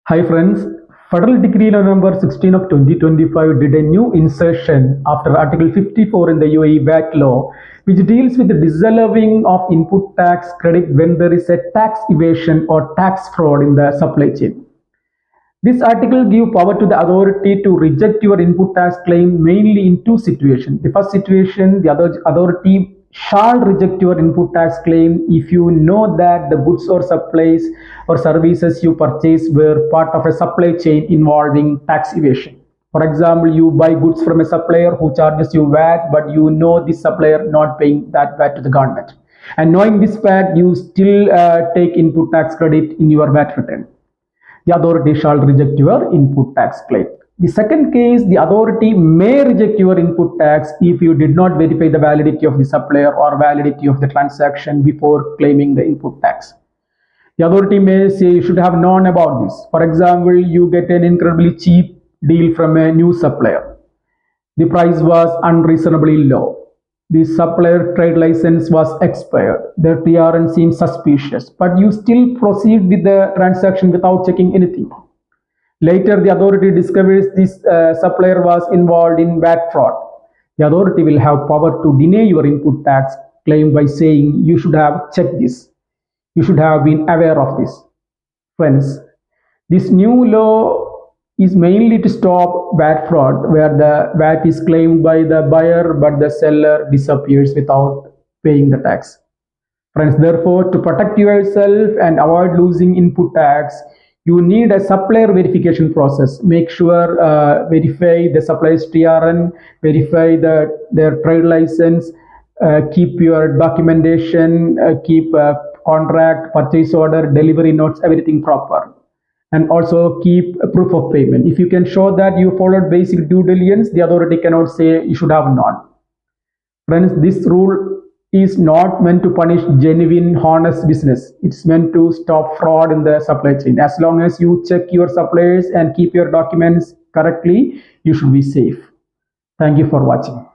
Hi friends, Federal Decree number 16 of 2025 did a new insertion after Article 54 in the UAE VAT law, which deals with the disallowing of input tax credit when there is a tax evasion or tax fraud in the supply chain. This article gives power to the authority to reject your input tax claim mainly in two situations. The first situation, the authority shall reject your input tax claim if you know that the goods or supplies or services you purchase were part of a supply chain involving tax evasion. For example, you buy goods from a supplier who charges you VAT, but you know this supplier not paying that VAT to the government. And knowing this fact, you still take input tax credit in your VAT return. The authority shall reject your input tax claim. The second case, the authority may reject your input tax if you did not verify the validity of the supplier or validity of the transaction before claiming the input tax. The authority may say you should have known about this. For example, you get an incredibly cheap deal from a new supplier. The price was unreasonably low. The supplier trade license was expired. The TRN seems suspicious, but you still proceed with the transaction without checking anything. Later, the authority discovers this supplier was involved in VAT fraud. The authority will have power to deny your input tax claim by saying you should have checked this. You should have been aware of this. Friends, this new law is mainly to stop VAT fraud, where the VAT is claimed by the buyer but the seller disappears without paying the tax. Friends, therefore, to protect yourself and avoid losing input tax, you need a supplier verification process. Make sure verify the supplier's TRN, verify their trade license, keep your documentation, keep contract, purchase order, delivery notes, everything proper. And also keep a proof of payment. If you can show that you followed basic due diligence, the authority cannot say you should have not. Friends, this rule is not meant to punish genuine, honest business. It's meant to stop fraud in the supply chain. As long as you check your suppliers and keep your documents correctly, you should be safe. Thank you for watching.